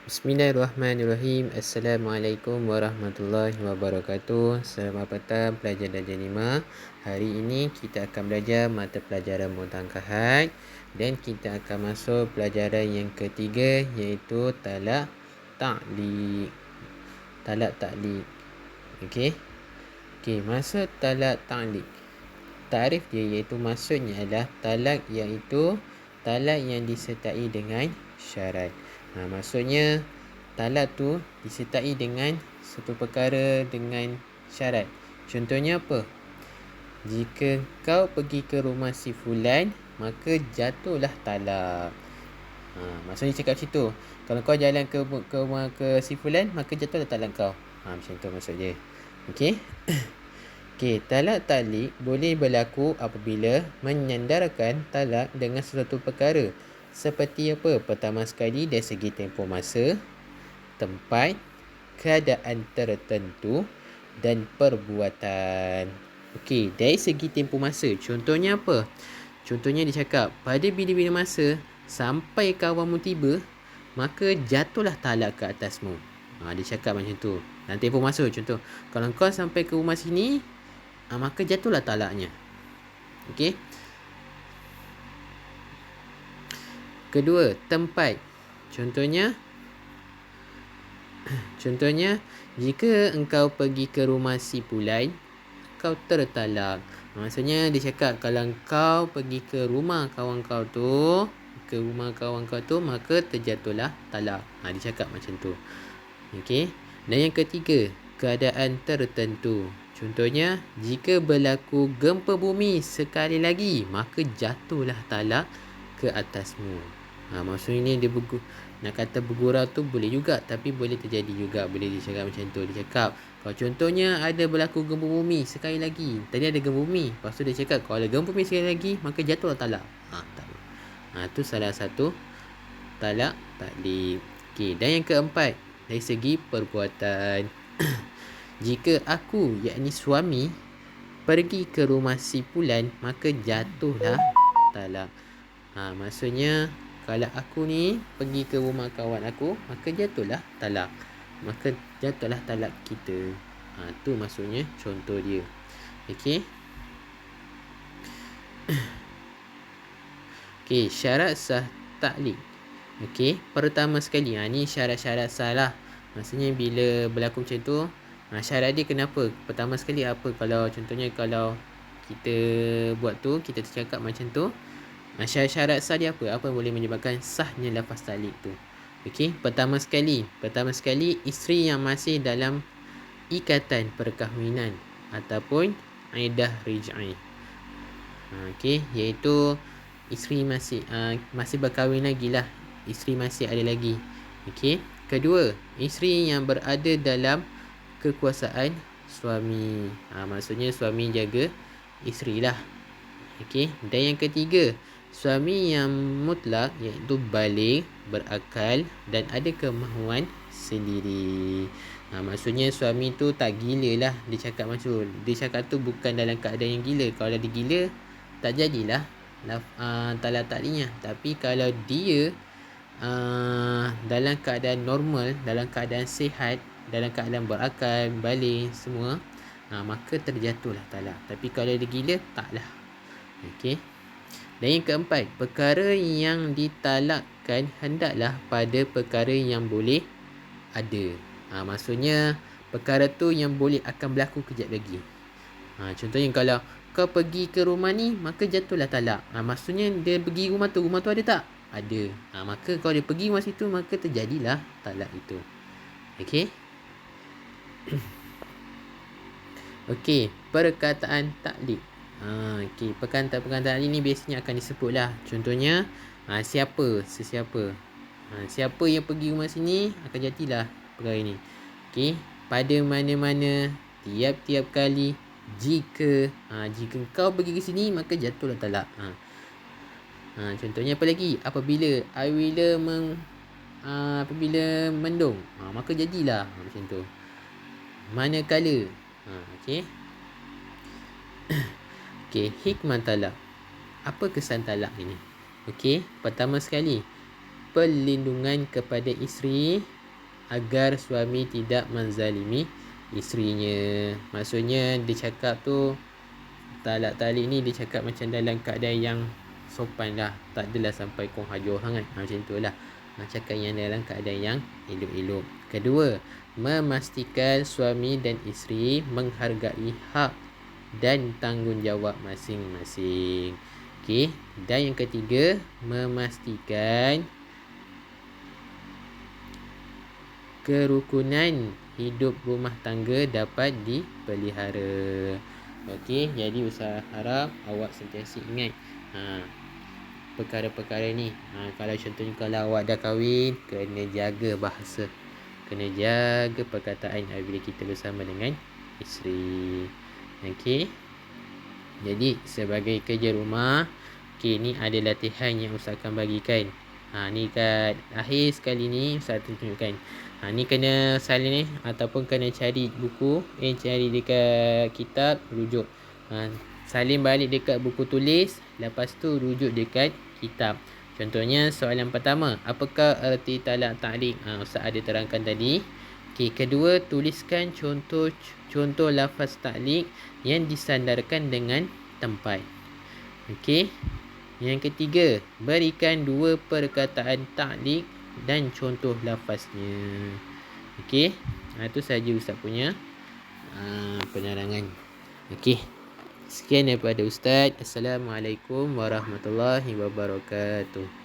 Bismillahirrahmanirrahim. Assalamualaikum warahmatullahi wabarakatuh. Selamat petang pelajar darjah 5. Hari ini kita akan belajar mata pelajaran mutangkahat dan kita akan masuk pelajaran yang ketiga, iaitu talak ta'liq. Talak ta'liq. Okey, maksud talak ta'liq. Tarif dia iaitu maksudnya adalah talak, iaitu talak yang disertai dengan syarat. Maksudnya talak tu disertai dengan satu perkara dengan syarat. Contohnya apa? Jika kau pergi ke rumah si fulan, maka jatuhlah talak. Maksudnya cakap situ. Kalau kau jalan ke rumah ke si fulan, maka jatuhlah talak kau. Macam tu maksud dia. Okey. Okey, talak ta'liq boleh berlaku apabila menyandarkan talak dengan sesuatu perkara. Seperti apa? Pertama sekali, dari segi tempoh masa, tempat, keadaan tertentu dan perbuatan. Okey, dari segi tempoh masa, contohnya apa? Contohnya dia cakap, pada bila-bila masa sampai kawanmu tiba, maka jatuhlah talak ke atasmu. Dia cakap macam tu. Dan tempoh masa, contoh, kalau kau sampai ke rumah sini, maka jatuhlah talaknya. Okey. Kedua, tempat. Contohnya, jika engkau pergi ke rumah si fulan, kau tertalak. Maksudnya dia cakap kalau kau pergi ke rumah kawan kau tu, maka terjatuhlah talak. Dia cakap macam tu. Okey. Dan yang ketiga, keadaan tertentu. Contohnya, jika berlaku gempa bumi sekali lagi, maka jatuhlah talak ke atasmu. Maksudnya dia nak kata bergurau tu boleh juga, tapi boleh terjadi juga. Boleh dia cakap macam tu. Dia cakap, kalau contohnya ada berlaku gempa bumi sekali lagi. Tadi ada gempa bumi, lepas tu dia cakap kalau ada gempa bumi sekali lagi, maka jatuhlah talak. Tak boleh. Tu salah satu talak ta'liq. Okey, dan yang keempat, dari segi perbuatan. Jika aku, yakni suami, pergi ke rumah si fulan, maka jatuhlah talak. Maksudnya kalau aku ni pergi ke rumah kawan aku, maka jatuhlah talak. Maka jatuhlah talak kita. Tu maksudnya contoh dia. Okey. Okey, syarat sah ta'liq. Okey, pertama sekali, ni syarat-syarat sah lah. Maksudnya bila berlaku macam tu, syarat dia kenapa? Pertama sekali apa? Kalau contohnya kalau kita buat tu, kita tercakap macam tu, syarat-syarat sah dia apa? Apa yang boleh menyebabkan sahnya lafaz ta'liq tu? Okey, pertama sekali, isteri yang masih dalam ikatan perkahwinan ataupun iddah rij'ah. Okey, iaitu isteri masih berkahwin lagi lah. Isteri masih ada lagi. Okey. Kedua, isteri yang berada dalam kekuasaan suami. Maksudnya suami jaga isteri lah. Okey. Dan yang ketiga, suami yang mutlak, iaitu baligh, berakal dan ada kemahuan sendiri. Maksudnya suami tu tak gila lah. Dia cakap macam tu. Dia cakap tu bukan dalam keadaan yang gila. Kalau dia gila, tak jadilah talak ta'liqnya. Tapi kalau dia dalam keadaan normal, dalam keadaan sihat, dalam keadaan berakal, baligh semua, maka terjatuhlah talak. Tapi kalau dia gila, taklah. Okey. Dan yang keempat, perkara yang ditalakkan hendaklah pada perkara yang boleh ada. Maksudnya perkara tu yang boleh akan berlaku kejap lagi. Contohnya kalau kau pergi ke rumah ni, maka jatuhlah talak. Maksudnya dia pergi rumah tu ada tak? Ada. Maka kalau dia pergi rumah situ, maka terjadilah talak itu. Okey. Okey, perkataan ta'liq. Okey, perkataan ini biasanya akan disebutlah. Contohnya, siapa, sesiapa. Siapa yang pergi rumah sini akan jadilah perkara ini. Okey, pada mana-mana, tiap-tiap kali, jika kau pergi ke sini, maka jatuhlah talak. Contohnya apa lagi? Apabila mendung, maka jadilah macam tu. Manakala. Okey. Okey, hikmah talak. Apa kesan talak ini? Okey, pertama sekali, perlindungan kepada isteri agar suami tidak menzalimi isterinya. Maksudnya dia cakap tu talak talik ni dia cakap macam dalam keadaan yang sopan lah, tak adalah sampai kong hajar sangat, macam tu lah. Cakap yang dalam keadaan yang elok-elok. Kedua, memastikan suami dan isteri menghargai hak dan tanggungjawab masing-masing. Okey, dan yang ketiga, memastikan kerukunan hidup rumah tangga dapat dipelihara. Okey, jadi Ustaz harap awak sentiasa ingat perkara-perkara ni. Kalau contohnya kalau awak dah kahwin, kena jaga bahasa, kena jaga perkataan bila kita bersama dengan isteri. Okey, jadi sebagai kerja rumah, okey, ni ada latihan yang Ustaz akan bagikan. Ni kat akhir sekali ni Ustaz tunjukkan. Ni kena salin ataupun kena cari buku, cari dekat kitab, rujuk. Salin balik dekat buku tulis, lepas tu rujuk dekat kitab. Contohnya soalan pertama, apakah erti talak ta'liq? Ustaz ada terangkan tadi. Okey, kedua, tuliskan contoh lafaz ta'liq yang disandarkan dengan tempat. Okey. Yang ketiga, berikan 2 perkataan ta'liq dan contoh lafaznya. Okey. Itu saja Ustaz punya penerangan. Okey. Sekian daripada Ustaz. Assalamualaikum warahmatullahi wabarakatuh.